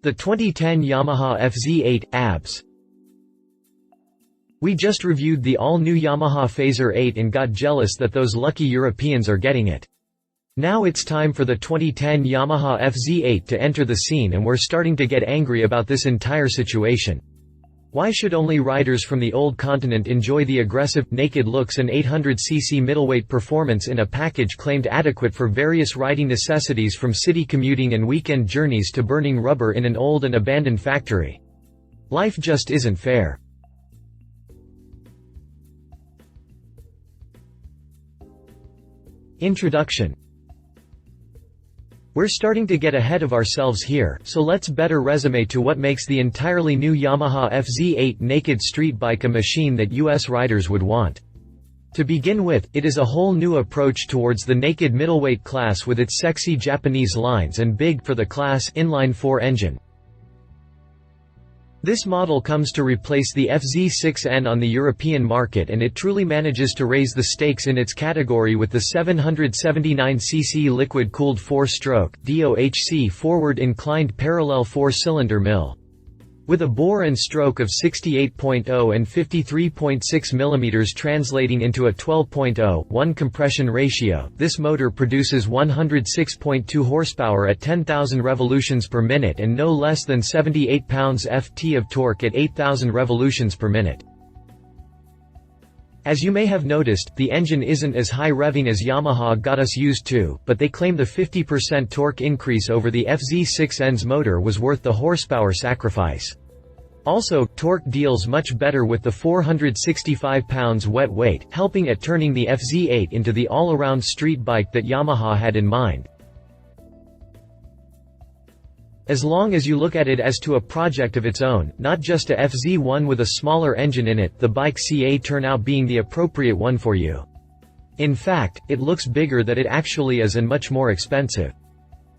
The 2010 Yamaha FZ8 ABS. We just reviewed the all-new Yamaha Fazer8 and got jealous that those lucky Europeans are getting it. Now it's time for the 2010 Yamaha FZ8 to enter the scene, and we're starting to get angry about this entire situation. Why should only riders from the old continent enjoy the aggressive, naked looks and 800cc middleweight performance in a package claimed adequate for various riding necessities, from city commuting and weekend journeys to burning rubber in an old and abandoned factory? Life just isn't fair. Introduction. We're starting to get ahead of ourselves here, so let's better resume to what makes the entirely new Yamaha FZ8 naked street bike a machine that US riders would want. To begin with, it is a whole new approach towards the naked middleweight class with its sexy Japanese lines and big for the class inline-4 engine. This model comes to replace the FZ6N on the European market, and it truly manages to raise the stakes in its category with the 779cc liquid-cooled 4-stroke DOHC forward inclined parallel 4-cylinder mill. With a bore and stroke of 68.0 and 53.6 mm translating into a 12.0:1 compression ratio, this motor produces 106.2 horsepower at 10,000 revolutions per minute and no less than 78 pounds-ft of torque at 8,000 revolutions per minute. As you may have noticed, the engine isn't as high revving as Yamaha got us used to, but they claim the 50% torque increase over the FZ6N's motor was worth the horsepower sacrifice. Also, torque deals much better with the 465 pounds wet weight, helping at turning the FZ8 into the all-around street bike that Yamaha had in mind. As long as you look at it as to a project of its own, not just a FZ1 with a smaller engine in it, the bike CA turn out being the appropriate one for you. In fact, it looks bigger than it actually is and much more expensive.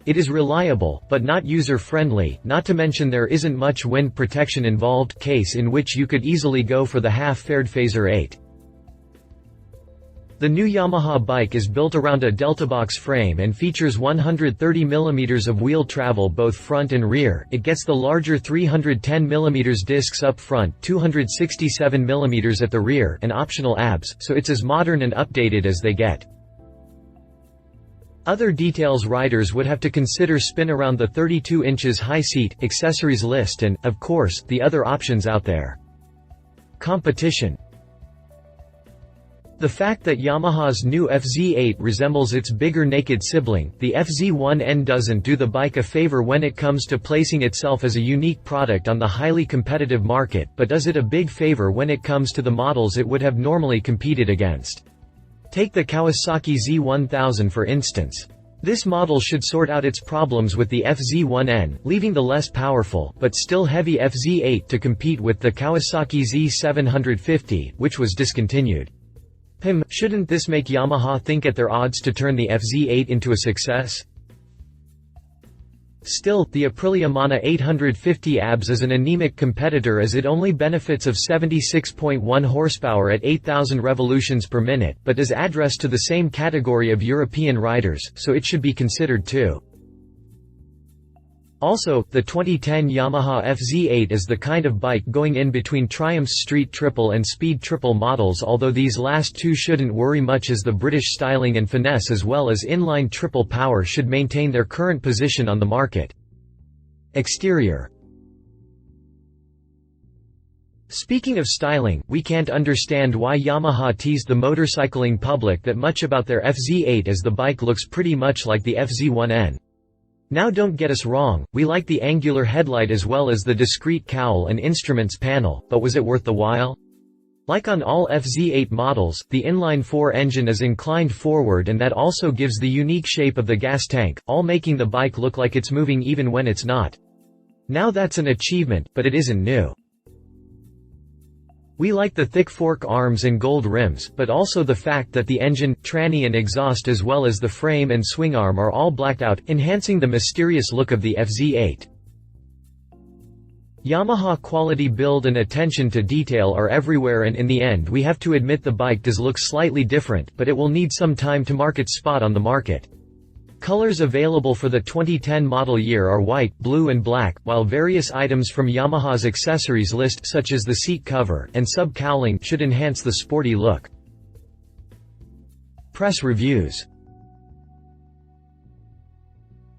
It is reliable, but not user-friendly, not to mention there isn't much wind protection involved, case in which you could easily go for the half-fared Fazer8. The new Yamaha bike is built around a deltabox frame and features 130 mm of wheel travel both front and rear. It gets the larger 310 mm discs up front, 267 mm at the rear, and optional ABS, so it's as modern and updated as they get. Other details riders would have to consider spin around the 32 inches high seat, accessories list and, of course, the other options out there. Competition. The fact that Yamaha's new FZ8 resembles its bigger naked sibling, the FZ1N, doesn't do the bike a favor when it comes to placing itself as a unique product on the highly competitive market, but does it a big favor when it comes to the models it would have normally competed against. Take the Kawasaki Z1000 for instance. This model should sort out its problems with the FZ1N, leaving the less powerful, but still heavy FZ8 to compete with the Kawasaki Z750, which was discontinued. Shouldn't this make Yamaha think at their odds to turn the FZ8 into a success? Still, the Aprilia Mana 850 ABS is an anemic competitor as it only benefits of 76.1 horsepower at 8,000 revolutions per minute, but is addressed to the same category of European riders, so it should be considered too. Also, the 2010 Yamaha FZ8 is the kind of bike going in between Triumph's Street Triple and Speed Triple models, although these last two shouldn't worry much as the British styling and finesse as well as inline triple power should maintain their current position on the market. Exterior. Speaking of styling, we can't understand why Yamaha teased the motorcycling public that much about their FZ8 as the bike looks pretty much like the FZ1N. Now don't get us wrong, we like the angular headlight as well as the discrete cowl and instruments panel, but was it worth the while? Like on all FZ8 models, the inline-4 engine is inclined forward, and that also gives the unique shape of the gas tank, all making the bike look like it's moving even when it's not. Now that's an achievement, but it isn't new. We like the thick fork arms and gold rims, but also the fact that the engine, tranny and exhaust as well as the frame and swing arm are all blacked out, enhancing the mysterious look of the FZ8. Yamaha quality build and attention to detail are everywhere, and in the end we have to admit the bike does look slightly different, but it will need some time to mark its spot on the market. Colors available for the 2010 model year are white, blue and black, while various items from Yamaha's accessories list such as the seat cover and sub-cowling should enhance the sporty look. Press reviews.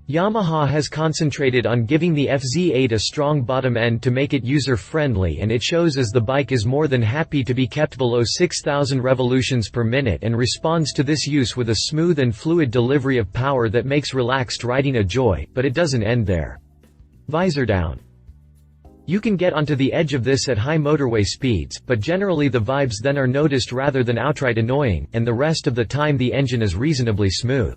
Yamaha has concentrated on giving the FZ8 a strong bottom end to make it user-friendly, and it shows as the bike is more than happy to be kept below 6,000 revolutions per minute and responds to this use with a smooth and fluid delivery of power that makes relaxed riding a joy, but it doesn't end there. Visor down. You can get onto the edge of this at high motorway speeds, but generally the vibes then are noticed rather than outright annoying, and the rest of the time the engine is reasonably smooth.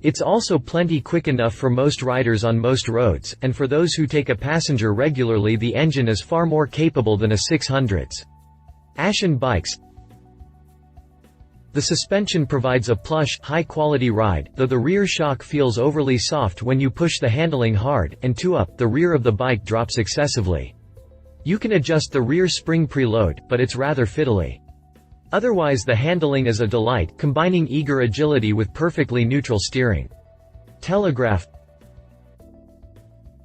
It's also plenty quick enough for most riders on most roads, and for those who take a passenger regularly the engine is far more capable than a 600's. Ashen bikes. The suspension provides a plush, high-quality ride, though the rear shock feels overly soft when you push the handling hard, and the rear of the bike drops excessively. You can adjust the rear spring preload, but it's rather fiddly. Otherwise the handling is a delight, combining eager agility with perfectly neutral steering. Telegraph.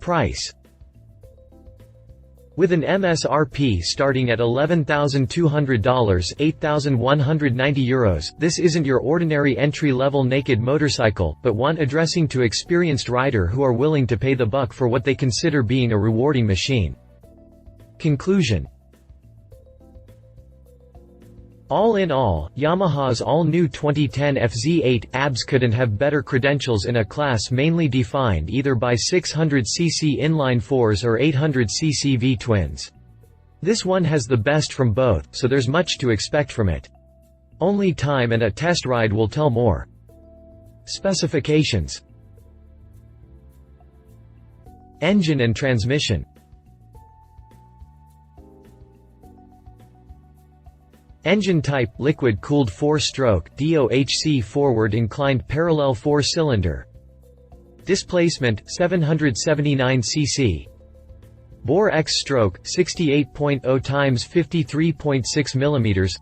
Price. With an MSRP starting at $11,200 €8,190, this isn't your ordinary entry-level naked motorcycle, but one addressing to experienced rider who are willing to pay the buck for what they consider being a rewarding machine. Conclusion. All in all, Yamaha's all-new 2010 FZ8 ABS couldn't have better credentials in a class mainly defined either by 600cc inline-4s or 800cc V-twins. This one has the best from both, so there's much to expect from it. Only time and a test ride will tell more. Specifications. Engine and transmission. Engine type, liquid-cooled 4-stroke, DOHC forward inclined parallel 4-cylinder. Displacement, 779 cc. Bore X-stroke, 68.0 x 53.6 mm.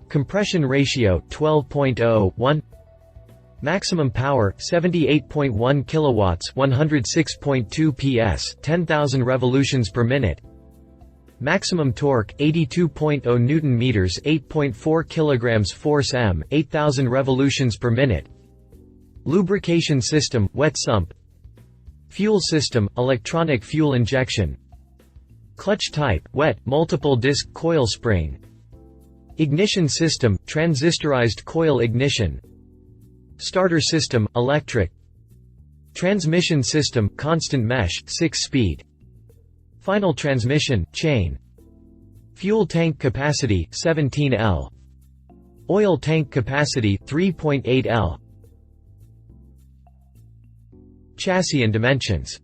Compression ratio, 12.01. Maximum power, 78.1 kilowatts, 106.2 PS, 10,000 revolutions per minute. Maximum torque, 82.0 Newton-meters, 8.4 kilograms force m, 8,000 revolutions per minute. Lubrication system, wet sump. Fuel system, electronic fuel injection. Clutch type, wet, multiple disc coil spring. Ignition system, transistorized coil ignition. Starter system, electric. Transmission system, constant mesh, 6-speed. Final transmission, chain. Fuel tank capacity, 17 L. Oil tank capacity, 3.8 L. Chassis and dimensions.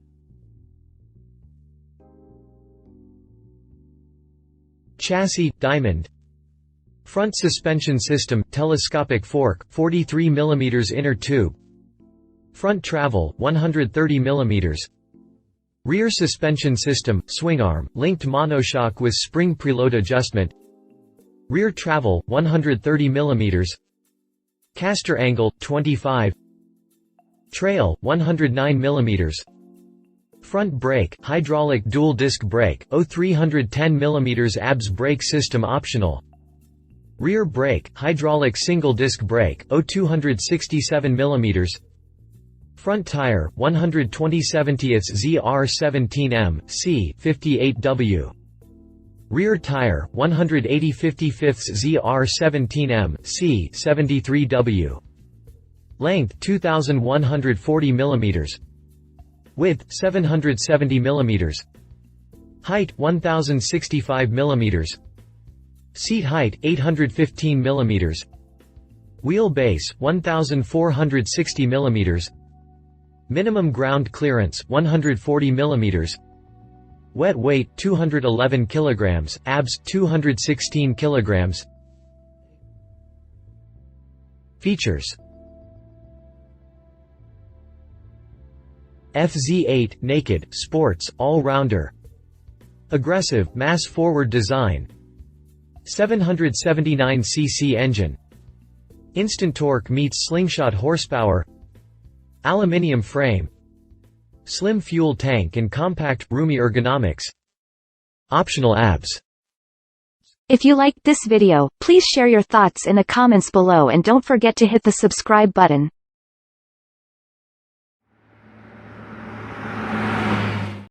Chassis, diamond. Front suspension system, telescopic fork, 43 mm inner tube. Front travel, 130 mm. Rear suspension system, swingarm, linked monoshock with spring preload adjustment. Rear travel, 130 mm. Caster angle, 25. Trail, 109 mm. Front brake, hydraulic dual disc brake, 310 mm ABS brake system optional. Rear brake, hydraulic single disc brake, 267 mm. Front tire, 120/70ths ZR17M, C, 58W. Rear tire, 180/55ths ZR17M, C, 73W. Length, 2,140 mm. Width, 770 mm. Height, 1,065 mm. Seat height, 815 mm. Wheelbase, 1,460 mm. Minimum ground clearance, 140 mm. Wet weight, 211 kg, ABS, 216 kg. Features. FZ8, naked, sports, all-rounder. Aggressive, mass-forward design. 779 cc engine. Instant torque meets slingshot horsepower. Aluminium frame. Slim fuel tank and compact, roomy ergonomics. Optional ABS. If you liked this video, please share your thoughts in the comments below and don't forget to hit the subscribe button.